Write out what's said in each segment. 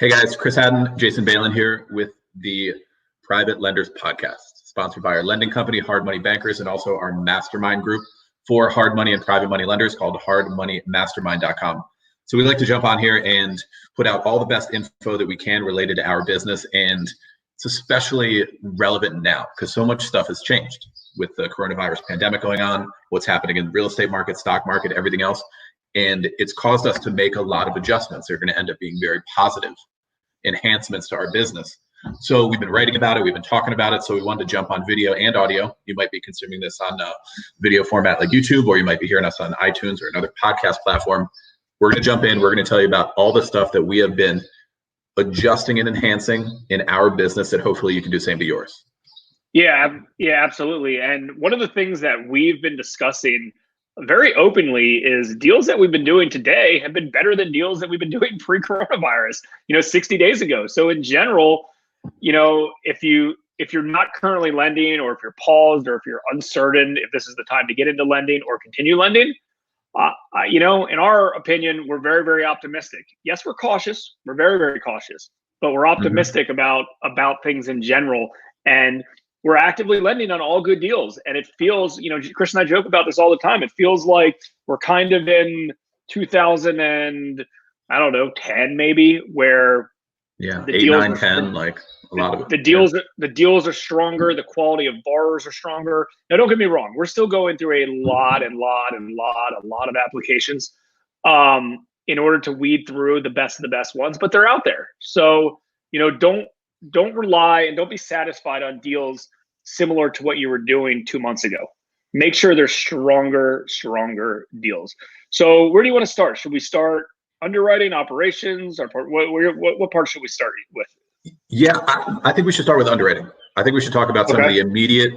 Hey guys, Chris Haddon, Jason Balin here with the Private Lenders Podcast, sponsored by our lending company, Hard Money Bankers, and also our mastermind group for hard money and private money lenders called hardmoneymastermind.com. So we like to jump on here and put out all the best info that we can related to our business. And it's especially relevant now because so much stuff has changed with the coronavirus pandemic going on, what's happening in the real estate market, stock market, everything else. And it's caused us to make a lot of adjustments. They're going to end up being very positive enhancements to our business. So we've been writing about it. We've been talking about it. So we wanted to jump on video and audio. You might be consuming this on video format like YouTube, or you might be hearing us on iTunes or another podcast platform. We're going to jump in. We're going to tell you about all the stuff that we have been adjusting and enhancing in our business that hopefully you can do the same to yours. Yeah, absolutely. And one of the things that we've been discussing very openly is deals that we've been doing today have been better than deals that we've been doing pre-coronavirus, 60 days ago. So in general, if you're not currently lending, or if you're paused, or if you're uncertain if this is the time to get into lending or continue lending, in our opinion, we're very, very optimistic. Yes, we're cautious. We're very, very cautious, but we're optimistic about things in general. And we're actively lending on all good deals. And it feels, Chris and I joke about this all the time. It feels like we're kind of in 2010 maybe, where the 8, 9, 10, like a lot of it. The deals are stronger. The quality of borrowers are stronger. Now, don't get me wrong. We're still going through a lot of applications in order to weed through the best of the best ones, but they're out there. So, don't rely and don't be satisfied on deals similar to what you were doing 2 months ago. Make sure they're stronger deals. So where do you want to start? Should we start underwriting, operations, or what part should we start with? Yeah, I think we should start with underwriting. I think we should talk about some of the immediate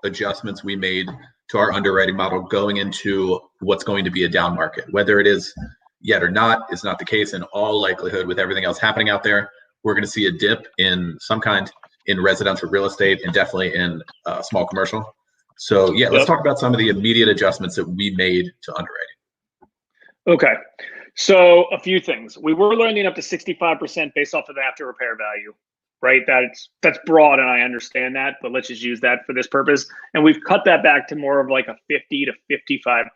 adjustments we made to our underwriting model going into what's going to be a down market. Whether it is yet or not is not the case. In all likelihood, with everything else happening out there, we're going to see a dip in some kind in residential real estate and definitely in small commercial. So yeah, let's talk about some of the immediate adjustments that we made to underwriting. Okay. So a few things. We were lending up to 65% based off of the after repair value, right? That's broad, and I understand that, but let's just use that for this purpose. And we've cut that back to more of like a 50 to 55%.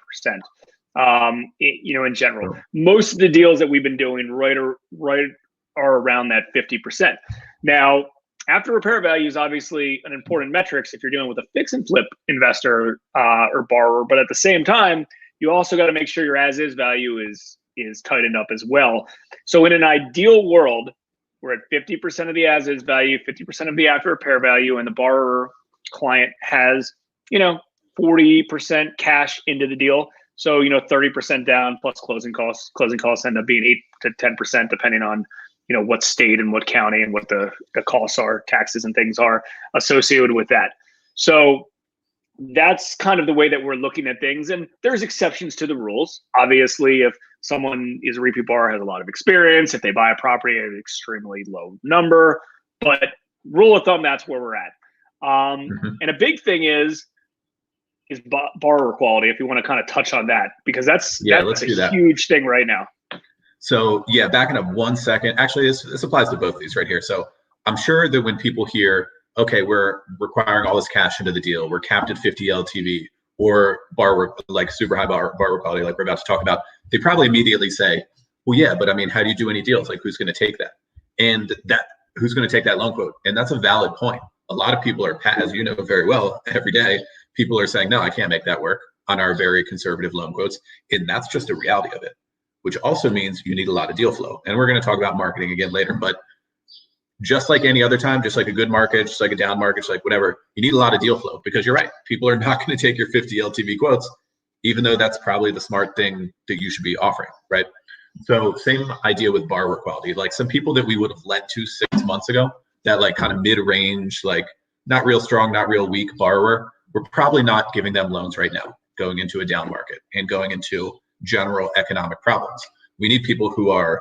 In general, most of the deals that we've been doing are around that 50%. Now, after repair value is obviously an important metric if you're dealing with a fix and flip investor or borrower, but at the same time, you also got to make sure your as-is value is tightened up as well. So in an ideal world, we're at 50% of the as-is value, 50% of the after repair value, and the borrower client has 40% cash into the deal. So 30% down plus closing costs. Closing costs end up being 8 to 10% depending on what state and what county and what the costs are, taxes and things are associated with that. So that's kind of the way that we're looking at things. And there's exceptions to the rules. Obviously, if someone is a repeat borrower, has a lot of experience, if they buy a property at an extremely low number, but rule of thumb, that's where we're at. And a big thing is borrower quality, if you want to kind of touch on that, because that's a huge thing right now. So yeah, backing up 1 second. Actually, this applies to both of these right here. So I'm sure that when people hear, okay, we're requiring all this cash into the deal, we're capped at 50 LTV, or borrower like super high borrower quality, like we're about to talk about, they probably immediately say, well, yeah, but I mean, how do you do any deals? Like, who's going to take that? And who's going to take that loan quote? And that's a valid point. A lot of people are, as you know very well, every day, people are saying, no, I can't make that work on our very conservative loan quotes. And that's just a reality of it, which also means you need a lot of deal flow. And we're going to talk about marketing again later, but just like any other time, just like a good market, just like a down market, just like whatever, you need a lot of deal flow, because you're right. People are not going to take your 50 LTV quotes, even though that's probably the smart thing that you should be offering, right? So same idea with borrower quality. Like some people that we would have lent to 6 months ago, that like kind of mid-range, like not real strong, not real weak borrower, we're probably not giving them loans right now going into a down market and going into general economic problems. We need people who are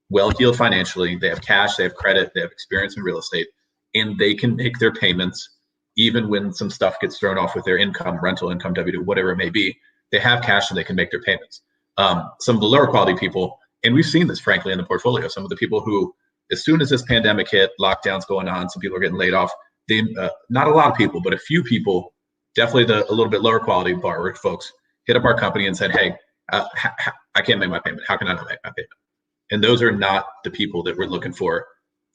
well-heeled financially, they have cash, they have credit, they have experience in real estate, and they can make their payments even when some stuff gets thrown off with their income, rental income, W2, whatever it may be. They have cash and they can make their payments. Some of the lower quality people, And we've seen this, frankly, in the portfolio. Some of the people who, as soon as this pandemic hit, lockdowns going on, some people are getting laid off. They, not a lot of people, but a few people, definitely a little bit lower quality borrower folks, hit up our company and said, hey, I can't make my payment. How can I not make my payment? And those are not the people that we're looking for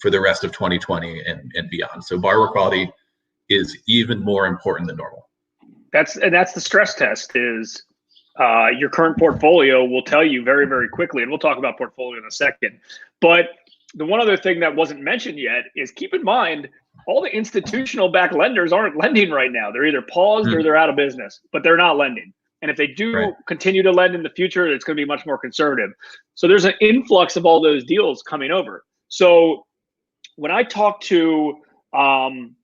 the rest of 2020 and beyond. So borrower quality is even more important than normal. That's the stress test is your current portfolio will tell you very, very quickly, and we'll talk about portfolio in a second. But the one other thing that wasn't mentioned yet is keep in mind, all the institutional backed lenders aren't lending right now. They're either paused or they're out of business, but they're not lending. And if they do continue to lend in the future, it's going to be much more conservative. So there's an influx of all those deals coming over. So when I talk to, when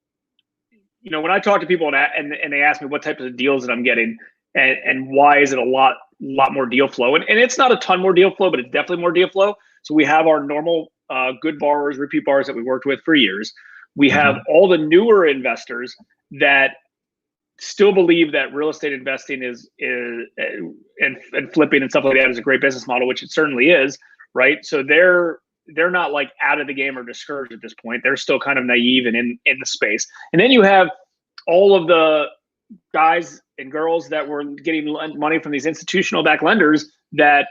I talk to people and they ask me what types of deals that I'm getting and why is it a lot more deal flow, and it's not a ton more deal flow, but it's definitely more deal flow. So we have our normal good borrowers, repeat borrowers that we worked with for years. We have all the newer investors that still believe that real estate investing is and flipping and stuff like that is a great business model, which it certainly is, right? So they're not like out of the game or discouraged at this point. They're still kind of naive and in the space. And then you have all of the guys and girls that were getting money from these institutional backed lenders that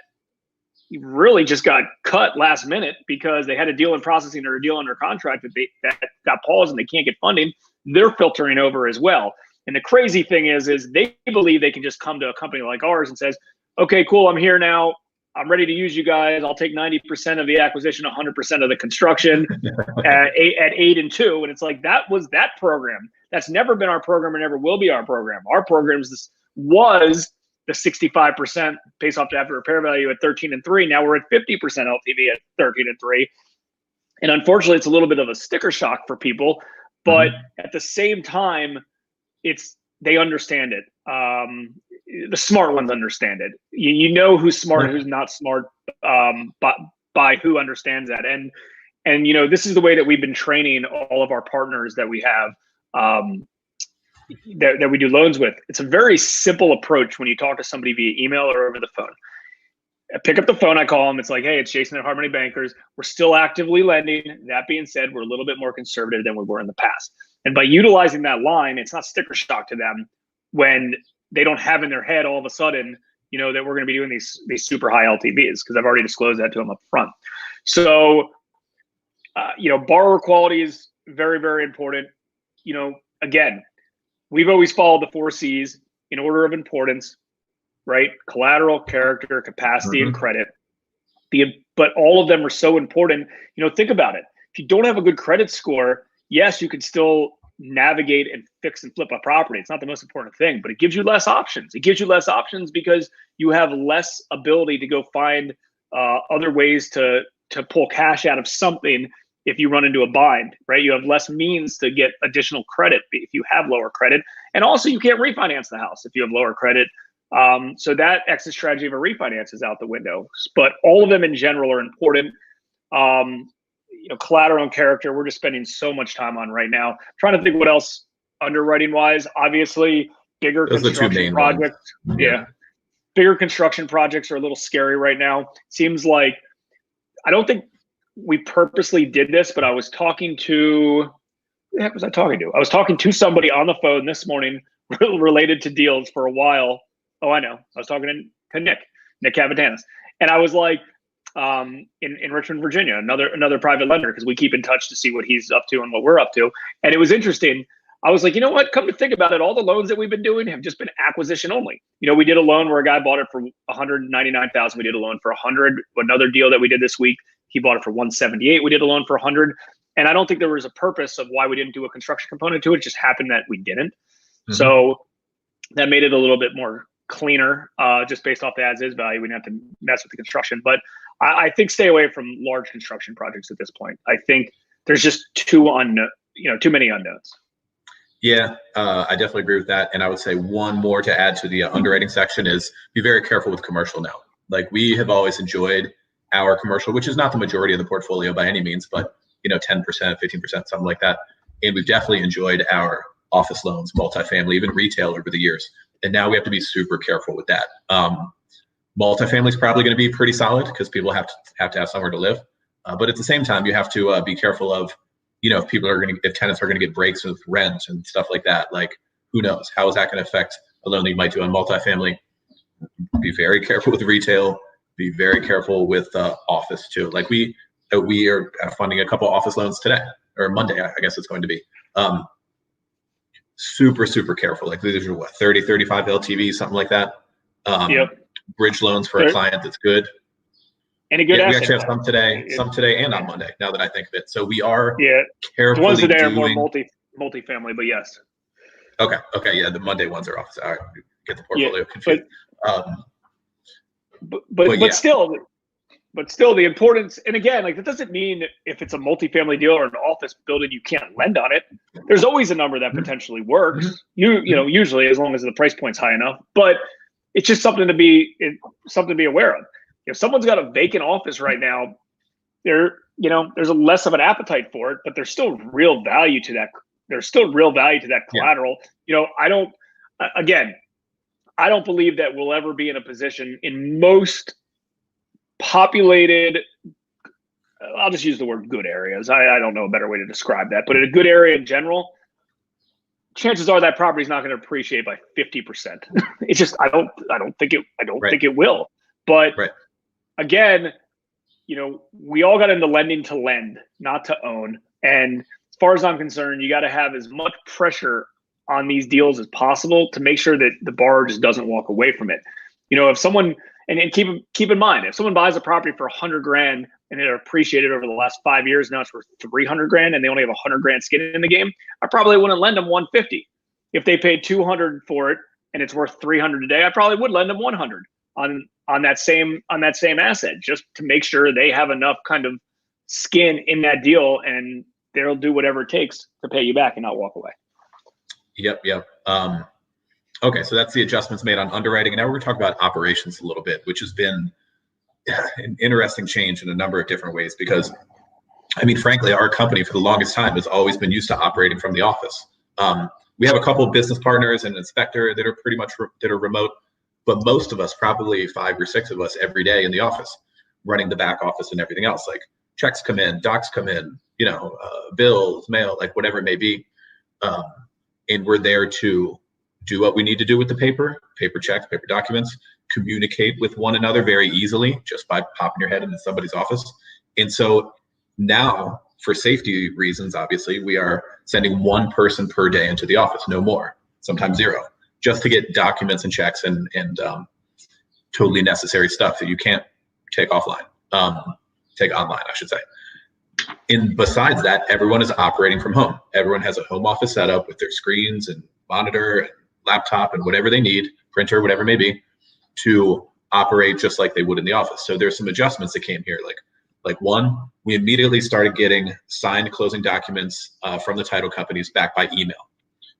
really just got cut last minute because they had a deal in processing or a deal under contract that got paused and they can't get funding. They're filtering over as well. And the crazy thing is they believe they can just come to a company like ours and says, okay, cool, I'm here now. I'm ready to use you guys. I'll take 90% of the acquisition, 100% of the construction at 8 and 2. And it's like, that was that program. That's never been our program and never will be our program. Our program was the 65% pays off to after repair value at 13 and 3. Now we're at 50% LTV at 13 and 3. And unfortunately, it's a little bit of a sticker shock for people. But at the same time, they understand it. The smart ones understand it. You know who's smart and who's not smart by who understands that. And this is the way that we've been training all of our partners that we have that we do loans with. It's a very simple approach when you talk to somebody via email or over the phone. I pick up the phone, I call them. It's like, hey, it's Jason at Hard Money Bankers. We're still actively lending. That being said, we're a little bit more conservative than we were in the past. And by utilizing that line, it's not sticker shock to them when they don't have in their head all of a sudden, that we're going to be doing these super high LTVs, because I've already disclosed that to them up front. So, borrower quality is very, very important. Again, we've always followed the 4 C's in order of importance, right? Collateral, character, capacity, and credit. But all of them are so important. Think about it. If you don't have a good credit score, yes, you can still navigate and fix and flip a property. It's not the most important thing, but it gives you less options. It gives you less options because you have less ability to go find other ways to pull cash out of something if you run into a bind, right? You have less means to get additional credit if you have lower credit. And also you can't refinance the house if you have lower credit. So that exit strategy of a refinance is out the window. But all of them in general are important. Collateral and character, we're just spending so much time on right now. Trying to think what else underwriting wise. Obviously, bigger construction projects. Yeah. Bigger construction projects are a little scary right now. Seems like, I don't think we purposely did this, but I was talking to, who the heck was I talking to? I was talking to somebody on the phone this morning related to deals for a while. Oh, I know. I was talking to Nick Cavatanis. And I was like, in Richmond, Virginia, another private lender, because we keep in touch to see what he's up to and what we're up to. And it was interesting. I was like, you know what? Come to think about it, all the loans that we've been doing have just been acquisition only. We did a loan where a guy bought it for $199,000. We did a loan for $100. Another deal that we did this week, he bought it for $178. We did a loan for $100. And I don't think there was a purpose of why we didn't do a construction component to it. It just happened that we didn't. So that made it a little bit more cleaner, just based off the as-is value. We didn't have to mess with the construction. But I think stay away from large construction projects at this point. I think there's just too many unknowns. Yeah, I definitely agree with that. And I would say one more to add to the underwriting section is be very careful with commercial now. Like, we have always enjoyed our commercial, which is not the majority of the portfolio by any means, but 10%, 15%, something like that. And we've definitely enjoyed our office loans, multifamily, even retail over the years. And now we have to be super careful with that. Multifamily is probably going to be pretty solid because people have to have somewhere to live. But at the same time, you have to be careful of, if people are if tenants are going to get breaks with rent and stuff like that. Like, who knows? How is that going to affect a loan that you might do on multifamily? Be very careful with retail. Be very careful with office too. Like we are funding a couple office loans today or Monday, I guess it's going to be. Super careful. Like these are what, 30, 35 LTV, something like that. Yep. Bridge loans for a client that's good. And a good asset. We actually have some today and on Monday, now that I think of it. So we are carefully the ones today doing... are more multifamily, but yes. Okay. Yeah, the Monday ones are office. I get the portfolio confused. But still the importance, and again, like that doesn't mean if it's a multifamily deal or an office building, you can't lend on it. There's always a number that potentially works. Usually as long as the price point's high enough, but it's just something to be aware of. If someone's got a vacant office right now, there's a less of an appetite for it, but there's still real value to that. There's still real value to that collateral. Yeah. I don't believe that we'll ever be in a position in most populated, I'll just use the word good areas. I don't know a better way to describe that, but in a good area in general, chances are that property is not going to appreciate by 50%. It's just, I don't think it will. But again, we all got into lending to lend, not to own. And as far as I'm concerned, you got to have as much pressure on these deals as possible to make sure that the borrower just doesn't walk away from it. If someone, and keep in mind, if someone buys a property for $100,000 and it appreciated over the last 5 years, now it's worth $300,000 and they only have $100,000 skin in the game, I probably wouldn't lend them $150. If they paid $200 for it and it's worth $300 today, I probably would lend them $100 on that same asset, just to make sure they have enough kind of skin in that deal and they'll do whatever it takes to pay you back and not walk away. Yep. Okay, so that's the adjustments made on underwriting. And now we're going to talk about operations a little bit, which has been an interesting change in a number of different ways because, frankly, our company for the longest time has always been used to operating from the office. We have a couple of business partners and an inspector that are pretty much that are remote, but most of us, probably 5 or 6 of us every day in the office, running the back office and everything else, like checks come in, docs come in, bills, mail, like whatever it may be. And we're there to do what we need to do with the paper checks, paper documents, communicate with one another very easily just by popping your head into somebody's office. And so now, for safety reasons, obviously, we are sending one person per day into the office, no more, sometimes 0, just to get documents and checks and totally necessary stuff that you can't take online, I should say. And besides that, everyone is operating from home. Everyone has a home office setup with their screens and monitor and laptop and whatever they need, printer, whatever it may be, to operate just like they would in the office. So there's some adjustments that came here. Like one, we immediately started getting signed closing documents from the title companies back by email.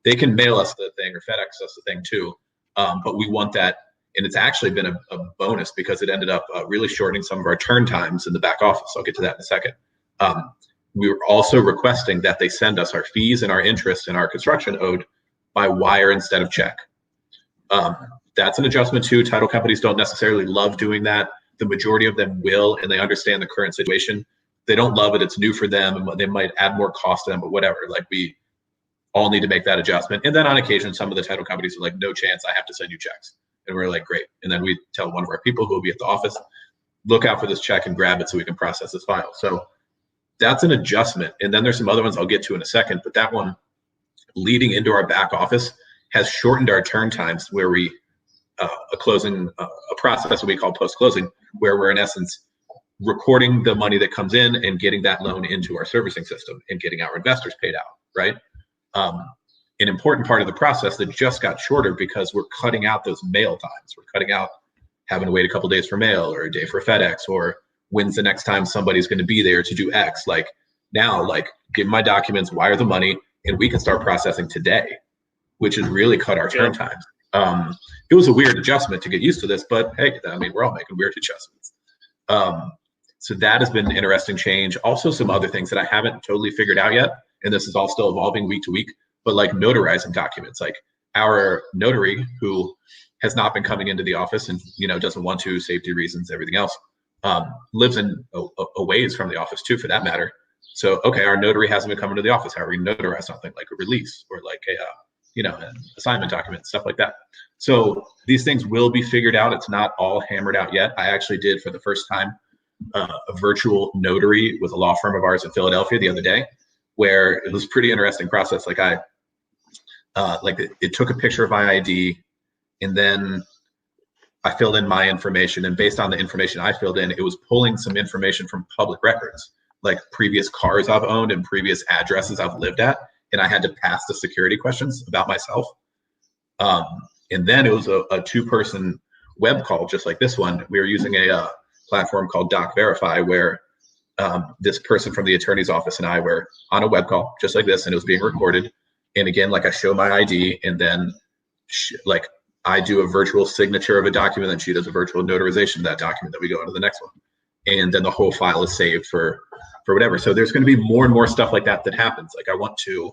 They can mail us the thing or FedEx us the thing too, but we want that. And it's actually been a bonus because it ended up really shortening some of our turn times in the back office. I'll get to that in a second. We were also requesting that they send us our fees and our interest and our construction owed by wire instead of check. That's an adjustment too. Title companies don't necessarily love doing that. The majority of them will, and they understand the current situation. They don't love it. It's new for them, and they might add more cost to them, but whatever. Like, we all need to make that adjustment. And then on occasion, some of the title companies are like, no chance, I have to send you checks. And we're like, great. And then we tell one of our people who will be at the office, look out for this check and grab it so we can process this file. So that's an adjustment. And then there's some other ones I'll get to in a second, but that one leading into our back office has shortened our turn times, where we a process that we call post-closing, where we're in essence recording the money that comes in and getting that loan into our servicing system and getting our investors paid out, right? An important part of the process that just got shorter because we're cutting out those mail times. We're cutting out having to wait a couple days for mail or a day for FedEx, or when's the next time somebody's going to be there to do X. Like now, like, give my documents, wire the money, and we can start processing today, which has really cut our turn times. It was a weird adjustment to get used to this, but hey, I mean, we're all making weird adjustments. So that has been an interesting change. Also, some other things that I haven't totally figured out yet, and this is all still evolving week to week, but like notarizing documents. Like, our notary, who has not been coming into the office and, doesn't want to, safety reasons, everything else, lives in a ways from the office too, for that matter. So, okay, our notary hasn't been coming to the office. How are we notarize something like a release or like an assignment document, stuff like that. So these things will be figured out. It's not all hammered out yet. I actually did, for the first time, a virtual notary with a law firm of ours in Philadelphia the other day, where it was a pretty interesting process. Like it took a picture of my ID, and then I filled in my information, and based on the information I filled in, it was pulling some information from public records, like previous cars I've owned and previous addresses I've lived at, and I had to pass the security questions about myself. And then it was a two-person web call, just like this one. We were using a platform called Doc Verify, where this person from the attorney's office and I were on a web call, just like this, and it was being recorded. And again, like, I show my ID, and then I do a virtual signature of a document, and she does a virtual notarization of that document, that we go on to the next one. And then the whole file is saved for whatever. So there's going to be more and more stuff like that happens. Like, I want to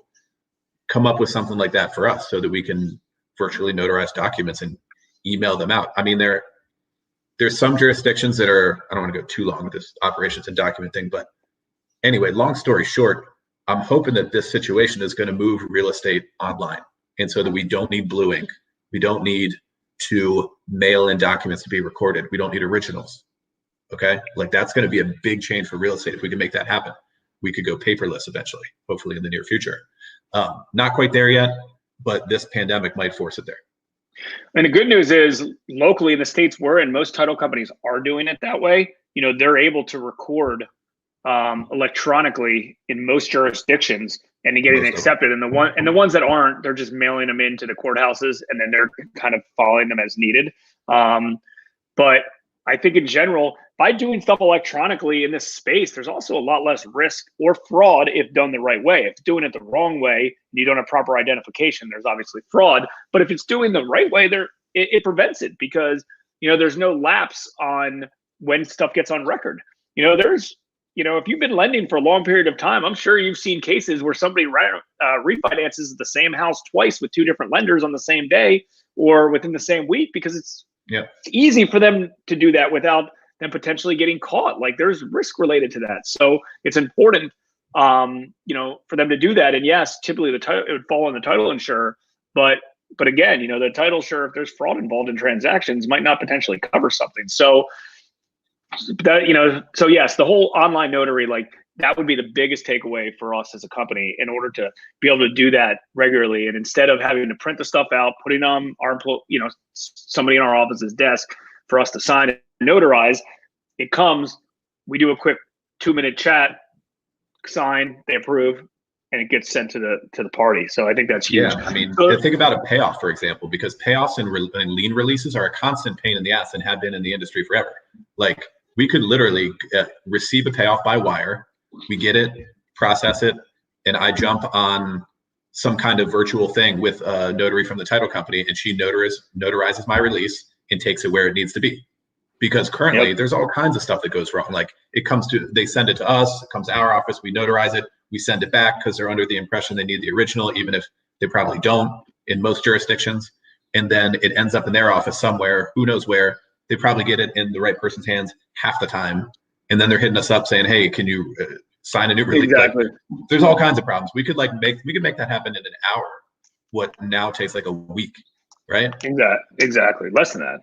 come up with something like that for us so that we can virtually notarize documents and email them out. I mean, there's some jurisdictions that are, I don't want to go too long with this operations and document thing, but anyway, long story short, I'm hoping that this situation is going to move real estate online. And so that we don't need blue ink. We don't need to mail in documents to be recorded. We don't need originals. Okay. Like, that's going to be a big change for real estate. If we can make that happen, we could go paperless eventually, hopefully in the near future. Not quite there yet, but this pandemic might force it there. And the good news is, locally in the states we're in, most title companies are doing it that way. They're able to record electronically in most jurisdictions and getting accepted. And the ones that aren't, they're just mailing them into the courthouses, and then they're kind of following them as needed. But I think in general, by doing stuff electronically in this space, there's also a lot less risk or fraud if done the right way. If doing it the wrong way and you don't have proper identification, there's obviously fraud. But if it's doing the right way, it prevents it, because there's no lapse on when stuff gets on record. If you've been lending for a long period of time, I'm sure you've seen cases where somebody refinances the same house twice with two different lenders on the same day or within the same week, because it's easy for them to do that without them potentially getting caught. Like, there's risk related to that. So it's important, for them to do that. And yes, typically it would fall on the title insurer, but again, the title insurer, if there's fraud involved in transactions, might not potentially cover something. So that, so yes, the whole online notary, like, that would be the biggest takeaway for us as a company, in order to be able to do that regularly. And instead of having to print the stuff out, putting on somebody in our office's desk for us to sign and notarize, we do a quick 2-minute chat, sign, they approve, and it gets sent to the party. So I think that's huge. Yeah, I mean, think about a payoff, for example, because payoffs and lien releases are a constant pain in the ass and have been in the industry forever. Like, we could literally receive a payoff by wire, we get it, process it, and I jump on some kind of virtual thing with a notary from the title company, and she notarizes my release and takes it where it needs to be. Because currently there's all kinds of stuff that goes wrong. Like, they send it to us, it comes to our office, we notarize it, we send it back because they're under the impression they need the original, even if they probably don't in most jurisdictions. And then it ends up in their office somewhere, who knows where. They probably get it in the right person's hands half the time. And then they're hitting us up saying, hey, can you sign a new release? Exactly. Like, there's all kinds of problems. We could make that happen in an hour, what now takes like a week, right? Exactly. Less than that.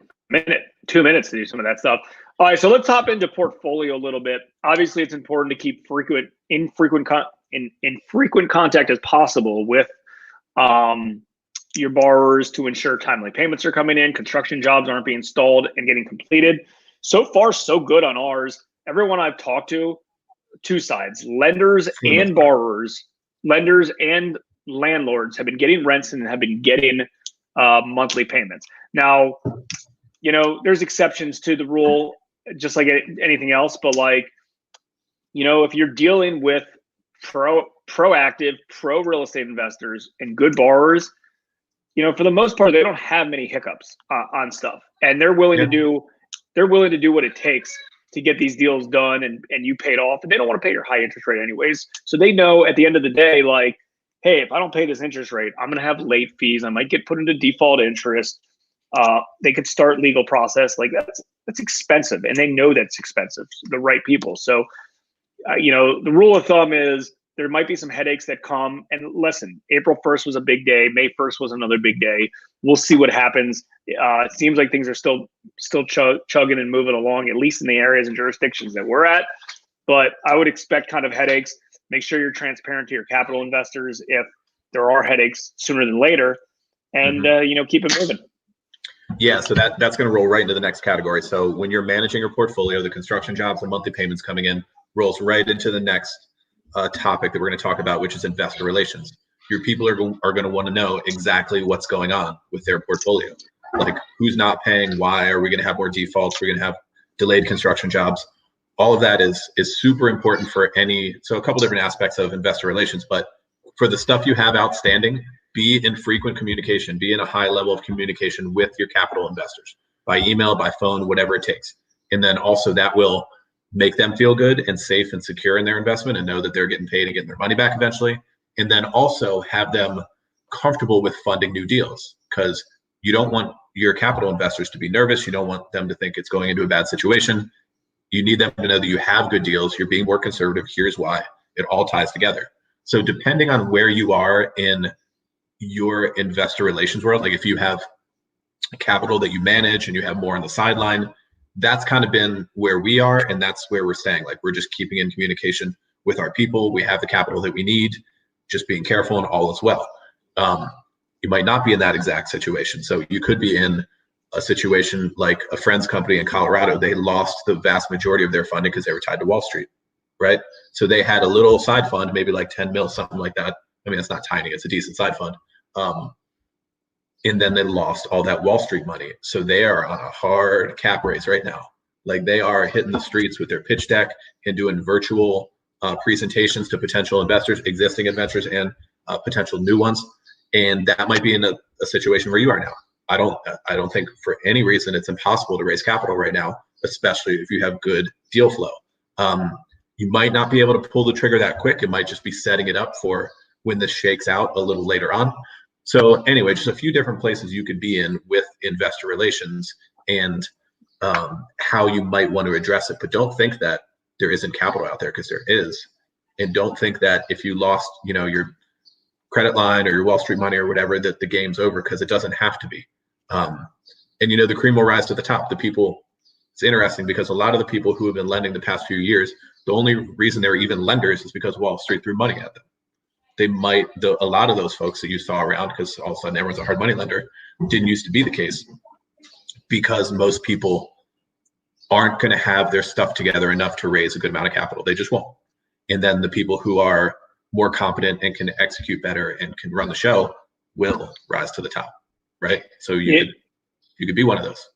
2 minutes to do some of that stuff. All right, so let's hop into portfolio a little bit. Obviously, it's important to keep infrequent contact as possible with your borrowers to ensure timely payments are coming in, construction jobs aren't being stalled and getting completed. So far, so good on ours. Everyone I've talked to, two sides, lenders and borrowers, lenders and landlords, have been getting rents and have been getting monthly payments. Now, there's exceptions to the rule, just like anything else, but if you're dealing with proactive, pro real estate investors and good borrowers, for the most part, they don't have many hiccups on stuff, and they're willing to do what it takes to get these deals done and you paid off, and they don't want to pay your high interest rate anyways. So they know at the end of the day, hey, if I don't pay this interest rate, I'm going to have late fees. I might get put into default interest. They could start legal process. Like that's expensive, and they know that's expensive. The right people. So, the rule of thumb is there might be some headaches that come. And listen, April 1st was a big day. May 1st was another big day. We'll see what happens. It seems like things are still chugging and moving along, at least in the areas and jurisdictions that we're at. But I would expect kind of headaches. Make sure you're transparent to your capital investors if there are headaches sooner than later, and keep it moving. Yeah, so that's going to roll right into the next category. So when you're managing your portfolio, the construction jobs and monthly payments coming in rolls right into the next topic that we're going to talk about, which is investor relations. Your people are going to want to know exactly what's going on with their portfolio, like who's not paying, why are we going to have more defaults, we're going to have delayed construction jobs. All of that is super important for so a couple different aspects of investor relations, but for the stuff you have outstanding, be in frequent communication, be in a high level of communication with your capital investors by email, by phone, whatever it takes. And then also that will make them feel good and safe and secure in their investment and know that they're getting paid and getting their money back eventually. And then also have them comfortable with funding new deals, because you don't want your capital investors to be nervous. You don't want them to think it's going into a bad situation. You need them to know that you have good deals. You're being more conservative. Here's why. It all ties together. So depending on where you are in your investor relations world, like if you have capital that you manage and you have more on the sideline, that's kind of been where we are, and that's where we're staying. Like we're just keeping in communication with our people. We have the capital that we need, just being careful, and all is well. You might not be in that exact situation. So you could be in a situation like a friend's company in Colorado. They lost the vast majority of their funding because they were tied to Wall Street, right? So they had a little side fund, maybe like 10 mil, something like that. I mean, it's not tiny, it's a decent side fund. And then they lost all that Wall Street money. So they are on a hard cap raise right now. Like they are hitting the streets with their pitch deck and doing virtual presentations to potential investors, existing investors, and potential new ones. And that might be in a situation where you are now. I don't think for any reason it's impossible to raise capital right now, especially if you have good deal flow. You might not be able to pull the trigger that quick. It might just be setting it up for when this shakes out a little later on. So anyway, just a few different places you could be in with investor relations and how you might want to address it. But don't think that there isn't capital out there, because there is. And don't think that if you lost, your credit line or your Wall Street money or whatever, that the game's over, because it doesn't have to be. And the cream will rise to the top. It's interesting because a lot of the people who have been lending the past few years, the only reason they're even lenders is because Wall Street threw money at them. A lot of those folks that you saw around, because all of a sudden everyone's a hard money lender, didn't used to be the case, because most people aren't going to have their stuff together enough to raise a good amount of capital. They just won't. And then the people who are more competent and can execute better and can run the show will rise to the top, right? So you could be one of those.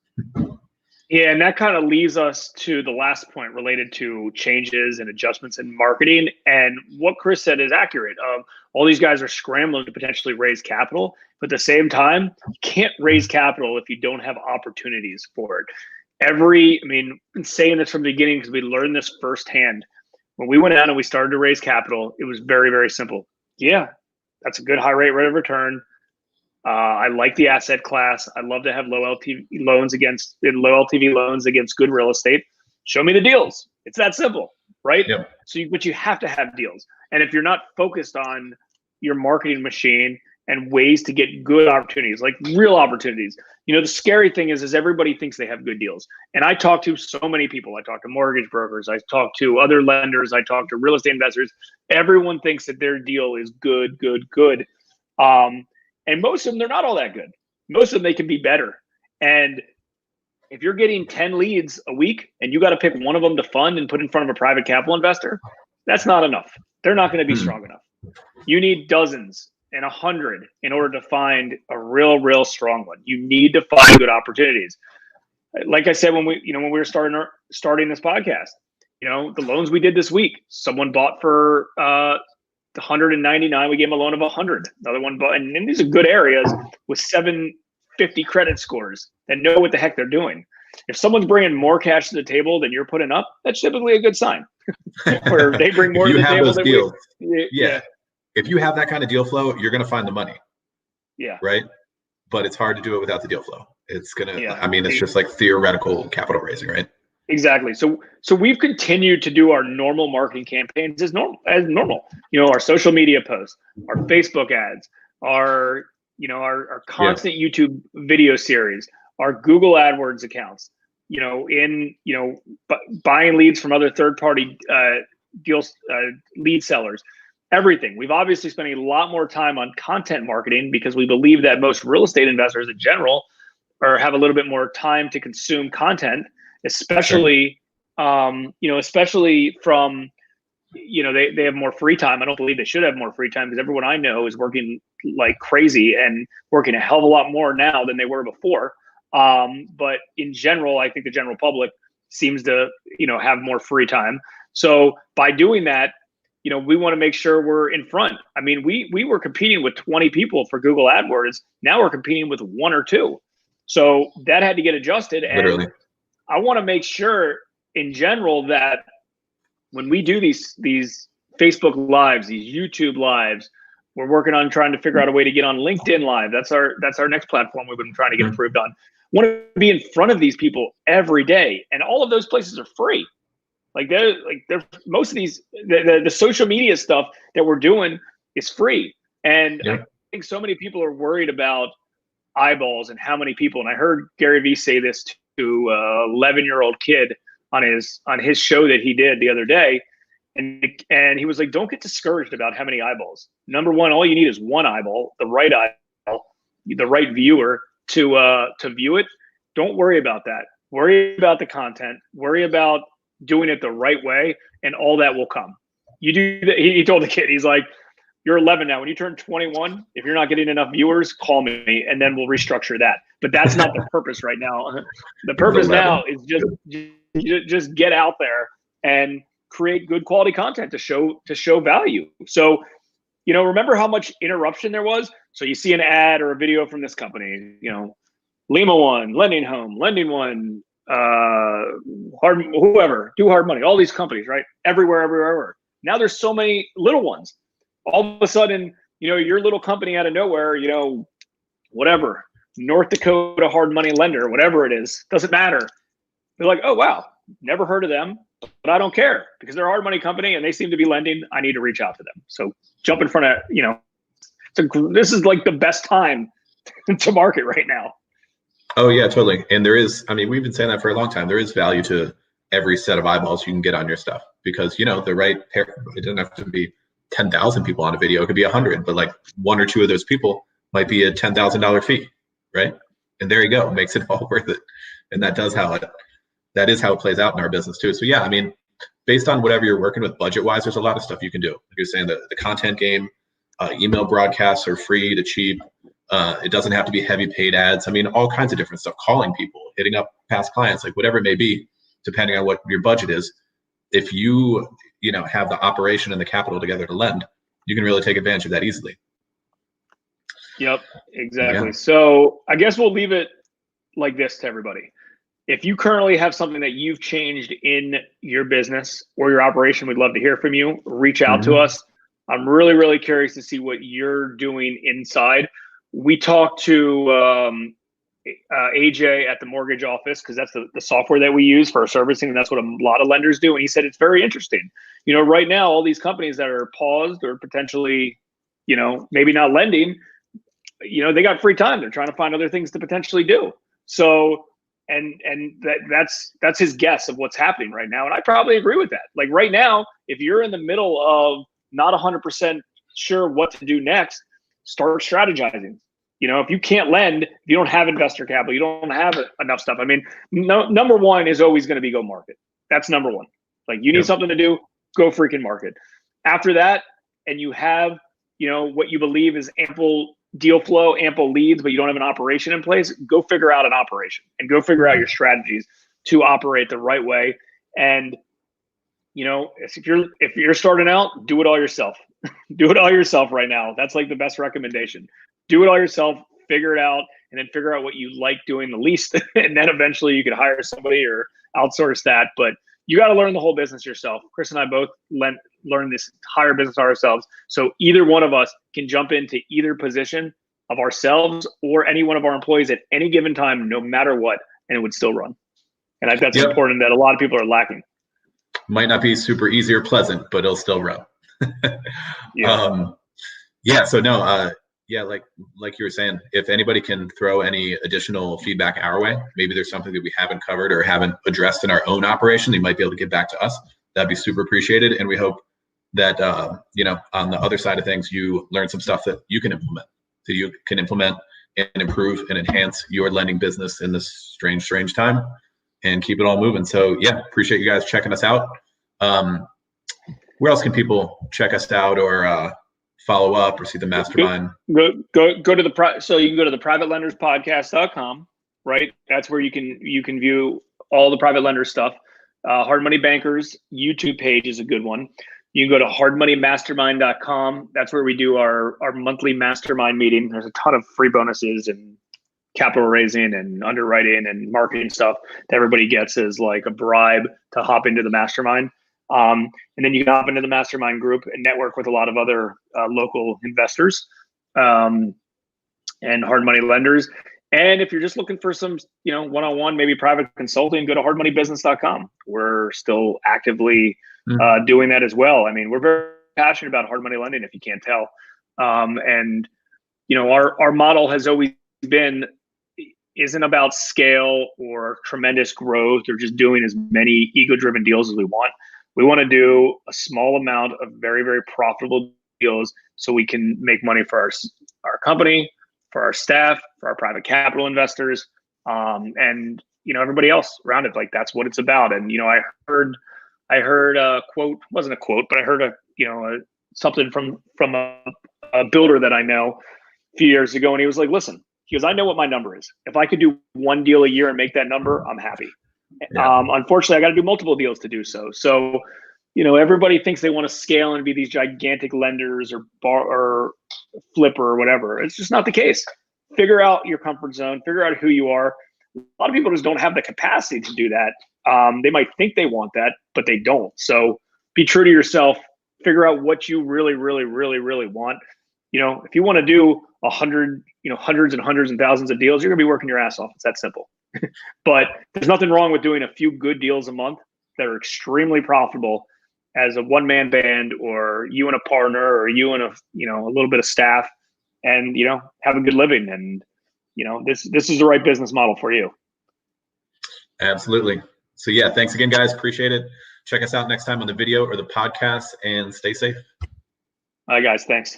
Yeah, and that kind of leads us to the last point related to changes and adjustments in marketing. And what Chris said is accurate. All these guys are scrambling to potentially raise capital, but at the same time, you can't raise capital if you don't have opportunities for it. I'm saying this from the beginning because we learned this firsthand. When we went out and we started to raise capital, it was very, very simple. Yeah, that's a good high rate of return. I like the asset class. I love to have low LTV loans against good real estate. Show me the deals. It's that simple, right? Yep. But you have to have deals. And if you're not focused on your marketing machine and ways to get good opportunities, like real opportunities, the scary thing is everybody thinks they have good deals. And I talk to so many people. I talk to mortgage brokers. I talk to other lenders. I talk to real estate investors. Everyone thinks that their deal is good. And most of them, they're not all that good. Most of them, they can be better. And if you're getting 10 leads a week and you got to pick one of them to fund and put in front of a private capital investor, that's not enough. They're not going to be strong enough. You need dozens and 100 in order to find a real strong one. You need to find good opportunities. Like I said, when we were starting this podcast, the loans we did this week, someone bought for 199. We gave them a loan of 100. Another one bought, and these are good areas with 750 credit scores that know what the heck they're doing. If someone's bringing more cash to the table than you're putting up, that's typically a good sign. Where they bring more to the table than deals. Yeah. if you have that kind of deal flow, you're going to find the money. Yeah. Right. But it's hard to do it without the deal flow. It's going to, I mean, it's just like theoretical capital raising, right? Exactly. So we've continued to do our normal marketing campaigns as normal. You know, our social media posts, our Facebook ads, our constant YouTube video series, our Google AdWords accounts. You know, buying leads from other third-party lead sellers. Everything. We've obviously spent a lot more time on content marketing because we believe that most real estate investors in general have a little bit more time to consume content. Especially, especially from, they have more free time. I don't believe they should have more free time because everyone I know is working like crazy and working a hell of a lot more now than they were before. But in general, I think the general public seems to, have more free time. So by doing that, we want to make sure we're in front. I mean, we were competing with 20 people for Google AdWords. Now we're competing with 1 or 2. So that had to get adjusted. And literally, I want to make sure in general that when we do these Facebook lives, these YouTube lives, we're working on trying to figure out a way to get on LinkedIn Live. That's our next platform we've been trying to get approved on. Want to be in front of these people every day, and all of those places are free. They're most of these the social media stuff that we're doing is free, and I think so many people are worried about eyeballs and how many people. And I heard Gary Vee say this to a 11-year-old kid on his show that he did the other day, and he was like, "Don't get discouraged about how many eyeballs. Number one, all you need is one eyeball, the right eyeball, the right viewer to view it. Don't worry about that. Worry about the content. Worry about doing it the right way, and all that will come. You do that." He told the kid, he's like, "You're 11 now. When you turn 21, if you're not getting enough viewers, call me, and then we'll restructure that." But that's not the purpose right now. The purpose now is just get out there and create good quality content to show value. So, remember how much interruption there was? So you see an ad or a video from this company, Lima One, Lending Home, Lending One, do Hard Money, all these companies, right? Everywhere. Now there's so many little ones. All of a sudden, your little company out of nowhere, whatever, North Dakota Hard Money Lender, whatever it is, doesn't matter. They're like, "Oh, wow, never heard of them, but I don't care because they're a hard money company and they seem to be lending. I need to reach out to them." So jump in front of, this is like the best time to market right now. Oh yeah, totally. And there is, we've been saying that for a long time. There is value to every set of eyeballs you can get on your stuff because, the right pair, it doesn't have to be 10,000 people on a video. It could be 100, but like 1 or 2 of those people might be a $10,000 fee, right? And there you go, makes it all worth it. And that is how it plays out in our business too. So yeah, based on whatever you're working with budget-wise, there's a lot of stuff you can do. Like you're saying, the content game, email broadcasts are free to cheap. It doesn't have to be heavy paid ads. All kinds of different stuff, calling people, hitting up past clients, like whatever it may be, depending on what your budget is. If you have the operation and the capital together to lend, you can really take advantage of that easily. Yep, exactly. Yeah. So I guess we'll leave it like this to everybody. If you currently have something that you've changed in your business or your operation, we'd love to hear from you. Reach out to us. I'm really, really curious to see what you're doing inside. We talked to AJ at the mortgage office because that's the software that we use for our servicing, and that's what a lot of lenders do. And he said it's very interesting. Right now, all these companies that are paused or potentially, maybe not lending, they got free time. They're trying to find other things to potentially do. So, and that's his guess of what's happening right now. And I probably agree with that. Like right now, if you're in the middle of not 100% sure what to do next, start strategizing. If you can't lend, if you don't have investor capital, you don't have enough stuff. Number one is always going to be go market. That's number one. Like you need something to do, go freaking market. After that, and you have, what you believe is ample deal flow, ample leads, but you don't have an operation in place, go figure out an operation and go figure out your strategies to operate the right way. And, if you're starting out, do it all yourself. Do it all yourself right now. That's like the best recommendation. Do it all yourself, figure it out, and then figure out what you like doing the least. And then eventually you could hire somebody or outsource that. But you got to learn the whole business yourself. Chris and I both learned this entire business ourselves. So either one of us can jump into either position of ourselves or any one of our employees at any given time, no matter what, and it would still run. And I think that's important that a lot of people are lacking. Might not be super easy or pleasant, but it'll still run. So no, like you were saying, if anybody can throw any additional feedback our way, maybe there's something that we haven't covered or haven't addressed in our own operation, they might be able to get back to us. That'd be super appreciated. And we hope that, on the other side of things, you learn some stuff that you can implement, and improve and enhance your lending business in this strange time, and keep it all moving. So yeah, appreciate you guys checking us out. Where else can people check us out or follow up or see the mastermind? Go to so you can go to the privatelenderspodcast.com, right? That's where you can view all the private lender stuff. Hard Money Bankers YouTube page is a good one. You can go to hardmoneymastermind.com. That's where we do our monthly mastermind meeting. There's a ton of free bonuses and capital raising and underwriting and marketing stuff that everybody gets as like a bribe to hop into the mastermind. And then you can hop into the mastermind group and network with a lot of other local investors and hard money lenders. And if you're just looking for some, one-on-one, maybe private consulting, go to hardmoneybusiness.com. We're still actively doing that as well. I mean, we're very passionate about hard money lending, if you can't tell. And our model has always been, isn't about scale or tremendous growth or just doing as many ego-driven deals as we want. We want to do a small amount of very, very profitable deals so we can make money for our company, for our staff, for our private capital investors, and everybody else around it. Like, that's what it's about. And I heard a quote, wasn't a quote, but I heard something from a builder that I know a few years ago, and he was like, "Listen," he goes, "I know what my number is. If I could do one deal a year and make that number, I'm happy. Yeah. Unfortunately, I got to do multiple deals to do so. So, everybody thinks they want to scale and be these gigantic lenders or flipper or whatever. It's just not the case. Figure out your comfort zone. Figure out who you are. A lot of people just don't have the capacity to do that. They might think they want that, but they don't. So be true to yourself. Figure out what you really, really, really, really want. If you want to do 100, hundreds and hundreds and thousands of deals, you're gonna be working your ass off. It's that simple. But there's nothing wrong with doing a few good deals a month that are extremely profitable as a one-man band, or you and a partner, or you and a little bit of staff, and have a good living. And this is the right business model for you. Absolutely. So yeah, thanks again, guys. Appreciate it. Check us out next time on the video or the podcast, and stay safe. All right, guys. Thanks.